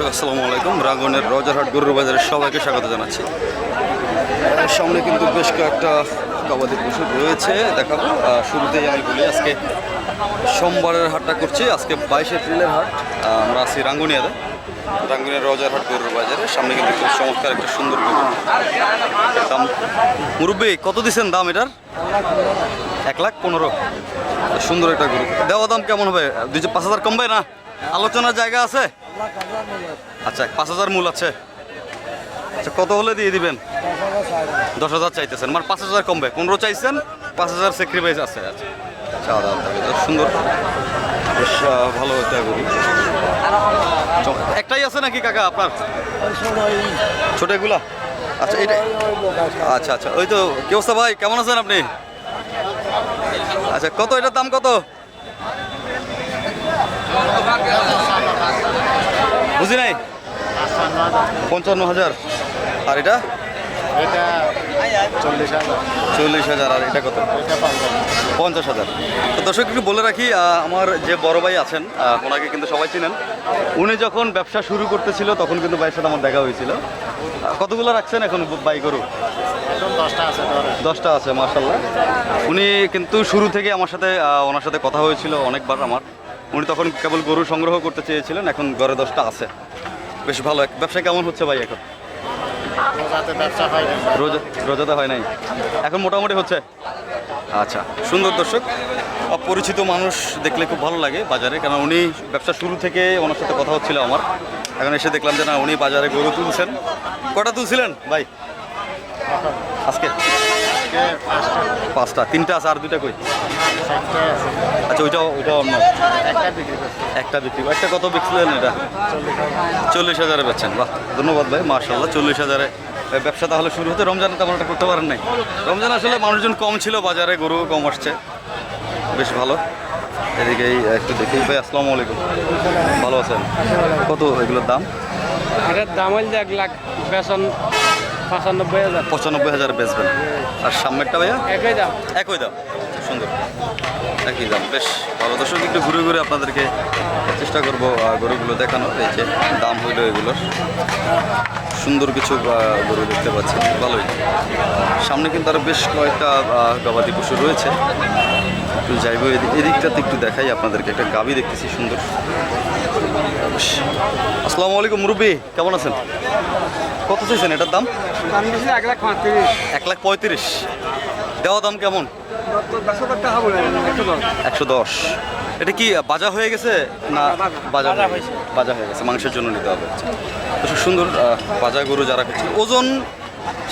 দর্শক আসসালামু আলাইকুম। রাঙ্গুনিয়ার রজারহাট গরুর বাজারে সবাইকে স্বাগত জানাচ্ছি। সামনে কিন্তু বেশ কয়েকটা গবাদি পশু রয়েছে, দেখাবো। শুরুতেই আমি বলি আজকে সোমবারের হাটটা করছি। আজকে 22 এপ্রিলের হাট। আমরা আছি রাঙ্গুনিয়াতে, রাঙ্গুনিয়ার রজারহাট গরুর বাজারে। সামনে কিন্তু খুব চমৎকার একটা সুন্দর গরু। দাম মুরব্বী কত দিচ্ছেন দাম এটার? 1,15,000। সুন্দর একটা গরু। দেওয়া দাম কেমন হবে? 5,000 কমবে না? আলোচনার জায়গা আছে? আচ্ছা, 5,000 মূল আছে। আচ্ছা, কত হলে দিয়ে দিবেন? 10,000 চাইতেছেন, মানে 5,000 কমবে। 15 চাইছেন, 5,000 স্যাক্রিফাইস আছে। আচ্ছা, চাওয়া সুন্দর, বেশ ভালো একটা গরু। একটাই আছে নাকি কাকা আপনার? ছোট এগুলা? আচ্ছা, এটা আচ্ছা আচ্ছা, ওই তো। কি অবস্থা ভাই, কেমন আছেন আপনি? আচ্ছা, কত এটার দাম কত? বুঝি নাই। 55,000। আর এটা? 40,000। আর এটা কত? 50,000। তো দর্শক একটু বলে রাখি, আমার যে বড় ভাই আছেন, ওনাকে কিন্তু সবাই চিনেন। উনি যখন ব্যবসা শুরু করতেছিল তখন কিন্তু ভাইয়ের সাথে আমার দেখা হয়েছিল। কতগুলো রাখছেন এখন ভাই গরু? 10টা আছে, মাশাআল্লাহ। উনি কিন্তু শুরু থেকে আমার সাথে, ওনার সাথে কথা হয়েছিল অনেকবার আমার। উনি তখন কেবল গরু সংগ্রহ করতে চেয়েছিলেন, এখন ঘরে 10টা আছে। বেশ ভালো। ব্যবসা কেমন হচ্ছে ভাই এখন? রোজাতে হয় নাই, এখন মোটামুটি হচ্ছে। আচ্ছা, সুন্দর। দর্শক, অপরিচিত মানুষ দেখলে খুব ভালো লাগে বাজারে, কারণ উনি ব্যবসা শুরু থেকে ওনার সাথে কথা হচ্ছিল আমার। এখন এসে দেখলাম যে না, উনি বাজারে গরু তুলছেন। কটা তুলছিলেন ভাই আজকে? 5টা। 3টা আছে, আর 2টা কই? আচ্ছা, ওইটাও অন্য একটা বিক্রি। একটা কত বিকছিলেন এটা? 40,000-এ বেচছেন। বাহ, ধন্যবাদ ভাই, মাশাআল্লাহ। 40,000-এ ব্যবসা তাহলে শুরু হতে। রমজানে তেমন একটা করতে পারেন নাই? রমজান আসলে মানুষজন কম ছিল বাজারে, গরু কম আসছে। বেশ ভালো। এদিকেই একটু দেখি ভাই। আসসালামু আলাইকুম, ভালো আছেন? কত এগুলোর দাম? এটার দাম হইলে 1 লাখ, বেতন 95,000। 95,000 বেচবেন। আর সামনেরটা ভাইয়া? একই দাম। একই দাম। সুন্দর, একই দাম। বেশ ভালো। দর্শক, একটু ঘুরে ঘুরে আপনাদেরকে চেষ্টা করবো গরুগুলো দেখানো। এই যে দাম হইলো এগুলোর। সুন্দর কিছু গরু দেখতে পাচ্ছি, ভালোই। সামনে কিন্তু আরও বেশ কয়েকটা গবাদি পশু রয়েছে। একটু যাইবো এদিকটাতে, একটু দেখাই আপনাদেরকে। একটা গাভী দেখতেছি সুন্দর। আসসালামু আলাইকুম মুরব্বী, কেমন আছেন? কত চাইছেন এটার দাম? 1,35,000। দেওয়া দাম কেমন? 110। এটা কি বাজা হয়ে গেছে না? বাজা হয়ে গেছে, মাংসের জন্য নিতে হবে। আচ্ছা, সুন্দর বাজা গরু যারা করছে। ওজন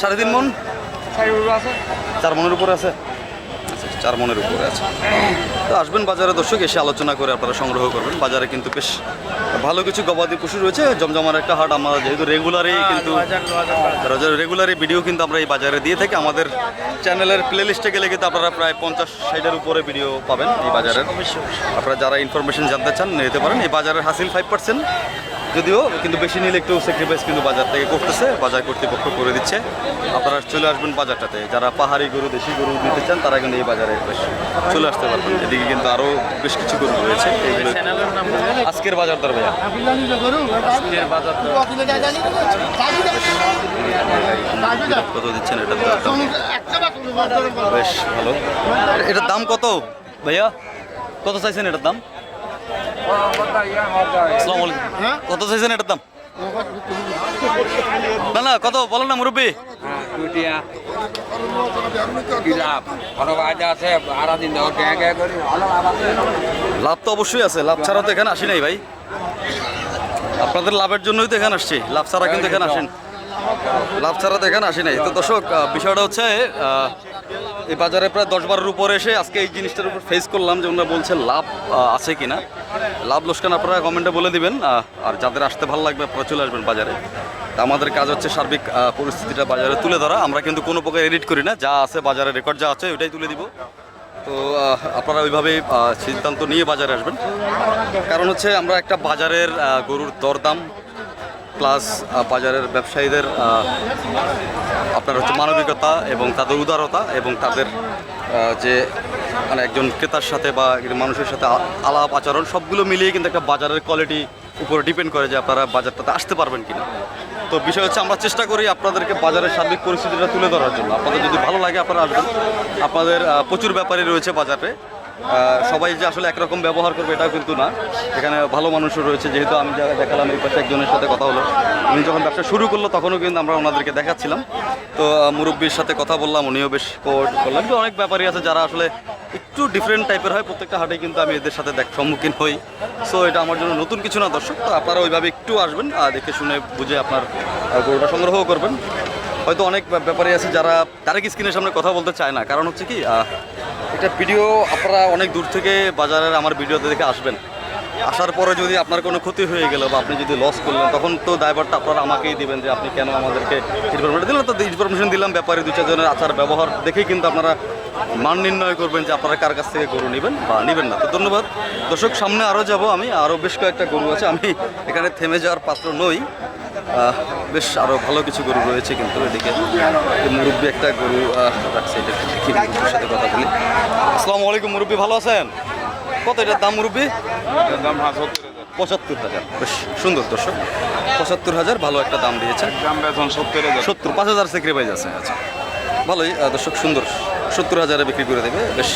3.5 মণ? 4 মণের উপরে আছে। আচ্ছা, 4 মণের উপরে আছে। তো আসবেন বাজারে দর্শক, এসে আলোচনা করে আপনারা সংগ্রহ করবেন। বাজারে কিন্তু বেশ ভালো কিছু গবাদি পশু রয়েছে। জমজমার একটা হাট। আমরা যেহেতু রেগুলারই ভিডিও কিন্তু আমরা এই বাজারে দিয়ে থাকি। আমাদের চ্যানেলের প্লেলিস্টে গেলে কিন্তু আপনারা প্রায় 50-60-এর উপরে ভিডিও পাবেন এই বাজারের। আপনারা যারা ইনফরমেশন জানতে চান নিতে পারেন। এই বাজারের হাসিল 5%, যদিও কিন্তু বেশি নিলে একটু স্যাক্রিফাইস কিন্তু বাজার থেকে করতেছে, বাজার কর্তৃপক্ষ করে দিচ্ছে। আপনারা চলে আসবেন বাজারটাতে। যারা পাহাড়ি গরু, দেশি গরু নিতে চান তারা কিন্তু এই বাজারে বেশ চলে আসতে পারবেন। এদিকে কিন্তু আরও বেশ কিছু গরু রয়েছে। এইগুলো আজকের বাজার দর ভাইয়া? কত দিচ্ছেন এটার দাম? বেশ ভালো। এটার দাম কত ভাইয়া? কত চাইছেন এটার দাম? আসসালামু আলাইকুম। কত চাইছেন এটার দাম? না, কত বলেন না মুরব্বী। লাভ তো অবশ্যই আছে, লাভ ছাড়া তো এখানে আসি নাই ভাই। আপনাদের লাভের জন্যই তো এখানে আসছি, লাভ ছাড়া কিন্তু এখানে আসেন। লাভ ছাড়া তো এখানে আসি নাই। তো দর্শক, বিষয়টা হচ্ছে এই বাজারে প্রায় 10-12-এর উপরে এসে আজকে এই জিনিসটার উপর ফেস করলাম যে ওনারা বলছে লাভ আছে কিনা। লাভ লোকসান আপনারা কমেন্টে বলে দিবেন। আর যাদের আসতে ভালো লাগবে আপনারা চলে আসবেন বাজারে। আমাদের কাজ হচ্ছে সার্বিক পরিস্থিতিটা বাজারে তুলে ধরা। আমরা কিন্তু কোনো প্রকার এডিট করি না, যা আছে বাজারে রেকর্ড যা আছে ওইটাই তুলে দিব। তো আপনারা ওইভাবেই সিদ্ধান্ত নিয়ে বাজারে আসবেন। কারণ হচ্ছে আমরা একটা বাজারের গরুর দরদাম প্লাস বাজারের ব্যবসায়ীদের আপনার হচ্ছে মানবিকতা এবং তাদের উদারতা এবং তাদের যে মানে একজন ক্রেতার সাথে বা একজন মানুষের সাথে আলাপ আচরণ সবগুলো মিলিয়ে কিন্তু একটা বাজারের কোয়ালিটি উপরে ডিপেন্ড করে যে আপনারা বাজারটাতে আসতে পারবেন কিনা। তো বিষয় হচ্ছে আমরা চেষ্টা করি আপনাদেরকে বাজারের সার্বিক পরিস্থিতিটা তুলে ধরার জন্য। আপনাদের যদি ভালো লাগে আপনারা আসবেন। আপনাদের প্রচুর ব্যাপারই রয়েছে বাজারে, সবাই যে আসলে একরকম ব্যবহার করবে এটাও কিন্তু না, এখানে ভালো মানুষও রয়েছে। যেহেতু আমি যা দেখালাম এই পাশে একজনের সাথে কথা হলো, উনি যখন ব্যবসা শুরু করলো তখনও কিন্তু আমরা ওনাদেরকে দেখাচ্ছিলাম। তো মুরব্বীর সাথে কথা বললাম, উনিও বেশ কোঅর্ডিনেট করলেন। তো অনেক ব্যাপারই আছে যারা আসলে একটু ডিফারেন্ট টাইপের হয়, প্রত্যেকটা হাটে কিন্তু আমি এদের সাথে সম্মুখীন হই। সো এটা আমার জন্য নতুন কিছু না দর্শক, তো আপনারা ওইভাবে একটু আসবেন, দেখে শুনে বুঝে আপনার গরুটা সংগ্রহ করবেন। হয়তো অনেক ব্যাপারই আছে যারা ডাইরেক্ট স্ক্রিনের সামনে কথা বলতে চায় না, কারণ হচ্ছে কি একটা ভিডিও আপনারা অনেক দূর থেকে বাজারের আমার ভিডিওতে দেখে আসবেন, আসার পরে যদি আপনার কোনো ক্ষতি হয়ে গেল বা আপনি যদি লস করলেন, তখন তো দায়ভারটা আপনারা আমাকেই দিবেন যে আপনি কেন আমাদেরকে ইনফরমেশন দিলেন। তো ইনফরমেশন দিলাম, ব্যাপারে দু চারজনের আচার ব্যবহার দেখেই কিন্তু আপনারা মান নির্ণয় করবেন যে আপনারা কার কাছ থেকে গরু নেবেন বা নেবেন না। তো ধন্যবাদ দর্শক, সামনে আরও যাব আমি, আরও বেশ কয়েকটা গরু আছে, আমি এখানে থেমে যাওয়ার পাত্র নই। বেশ আরও ভালো কিছু গরু রয়েছে, কিন্তু এদিকে মুরব্বী একটা গরু রাখছে, এটা দেখি মুরব্বীর সাথে কথা বলি। আসসালামু আলাইকুম মুরব্বী, ভালো আছেন? কত এটার দাম মুরব্বী? দাম ৭৫,০০০। বেশ সুন্দর দর্শক, ৭৫,০০০ ভালো একটা দাম দিয়েছে। দাম বেতন 70,000। ৭০, ৫,০০০ স্যাক্রিফাইস আছে। আচ্ছা ভালোই দর্শক, সুন্দর ৭০,০০০ বিক্রি করে দেবে। বেশ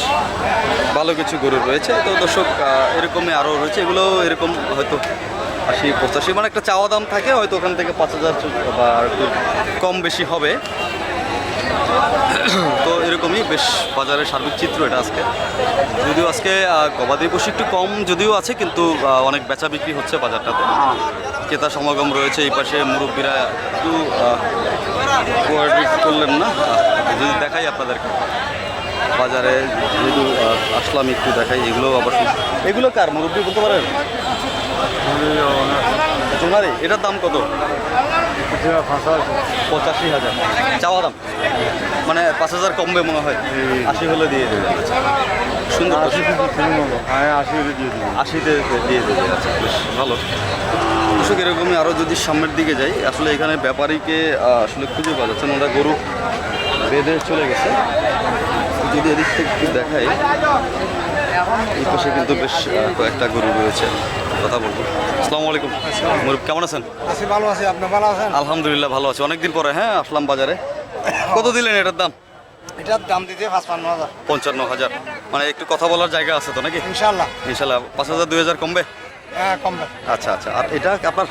ভালো কিছু গরু রয়েছে। তো দর্শক এরকমই আরও রয়েছে, এগুলো এরকম হয়তো ৮০-৮৫, মানে একটা চাওয়া দাম থাকে, হয়তো ওখান থেকে ৫,০০০ বা একটু কম বেশি হবে। তো এরকমই বেশ বাজারের সার্বিক চিত্র এটা আজকে। যদিও আজকে গবাদি পশু একটু কম যদিও আছে, কিন্তু অনেক বেচা বিক্রি হচ্ছে বাজারটাতে, ক্রেতা সমাগম রয়েছে। এই পাশে মুরব্বীরা একটু কোঅর্ডিনেট করলেন না, যদি দেখাই আপনাদেরকে বাজারে যেহেতু আসলাম একটু দেখাই। এগুলো আবার এগুলো কার মুরব্বী বলতে পারেন? তোমারই। এটার দাম কত? ৮৫,০০০ চাওয়া দাম, মানে ৫,০০০ কমবে মনে হয়, ৮০ হলে দিয়ে দেবে। সুন্দর, ৮০তে দিয়ে দেবে। আচ্ছা বেশ ভালো দর্শক। এরকমই আরও যদি সামনের দিকে যাই, আসলে এখানে ব্যাপারীকে আসলে খুঁজে পাওয়া যাচ্ছে না, ওরা গরু বেঁধে চলে গেছে। যদি এদিক থেকে একটু দেখাই, এই পাশে কিন্তু বেশ কয়েকটা গরু রয়েছে, কথা বলবো। আসসালামু আলাইকুম মুরব্বী, কেমন আছেন? আছি, ভালো আছি। আপনি ভালো আছেন? আলহামদুলিল্লাহ ভালো আছি, অনেকদিন পরে হ্যাঁ আসলাম বাজারে। কত দিলেন এটার দাম? এটার দাম দিতে 55,000। ৫৫,০০০, মানে একটু কথা বলার জায়গা আছে তো নাকি? ইনশাল্লাহ। ইনশাল্লাহ ৫,০০০ ২,০০০ কমবে। হ্যাঁ, কমবে। আচ্ছা আচ্ছা, আর এটা আপনার?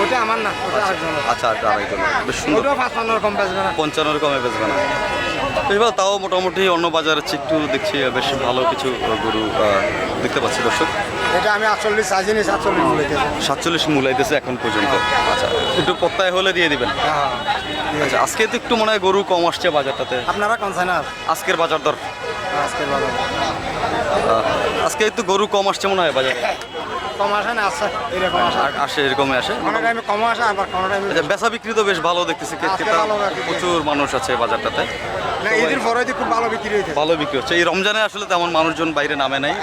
ওটা আমার না, ওটা আরেকজনের। আচ্ছা আচ্ছা, আরেকজন। বেশ সুন্দর, ওটাও 55 কম বেচবে না। ৫৫ কমে বেচবে না। বেশ ভালো, তাও মোটামুটি অন্য বাজারের চেয়ে একটু দেখছি বেশ ভালো কিছু গরু দেখতে পাচ্ছি দর্শক। এটা আমি 48 চাইছি, 47 বলেছি। ৪৭ মূলাইতেছে এখন পর্যন্ত। আচ্ছা, একটু প্রত্যয় হলে দিয়ে দিবেন। হ্যাঁ, আচ্ছা, আজকে তো একটু মনে হয় গরু কম আসছে বাজারটাতে। আপনারা কোন চাই না? আজকের বাজার দর আজকের বাজার আজকে একটু গরু কম আসছে মনে হয় বাজার। কম আসে না? আসছে, এরকম আসে। আসে, এরকমই আসে। কোনো টাইমে কম আসে, আবার কোনো টাইমে আচ্ছা, বেচা বিক্রি তো বেশ ভালো দেখতেছি, আজকে ক্রেতা ভালো বিক্রি। প্রচুর মানুষ আছে বাজারটাতে, না, ঈদের পরে দিয়ে খুব ভালো বিক্রি হয়েছে। ভালো বিক্রি হচ্ছে। এই রমজানে আসলে তেমন মানুষজন বাইরে নামে নাই,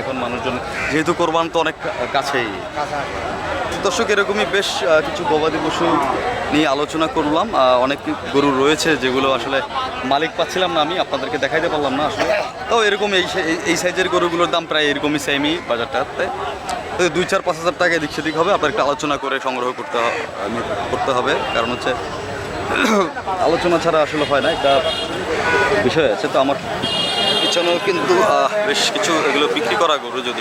এখন মানুষজন যেহেতু কোরবান তো অনেক কাছেই। কাঁচা। দর্শক এরকমই বেশ কিছু গবাদি পশু নিয়ে আলোচনা করলাম। অনেক গরু রয়েছে যেগুলো আসলে মালিক পাচ্ছিলাম না, আমি আপনাদেরকে দেখাইতে পারলাম না আসলে। তো এরকম এই সাইজের গরুগুলোর দাম প্রায় এরকমই সেমই বাজারটাতে। তো 2-4-5 হাজার টাকা এদিক সেদিক হবে, আপনার একটু আলোচনা করে সংগ্রহ করতে হবে, কারণ হচ্ছে আলোচনা ছাড়া আসলে হয় না, একটা বিষয় আছে। তো আমার পিছনেও কিন্তু বেশ কিছু এগুলো বিক্রি করা গরু, যদি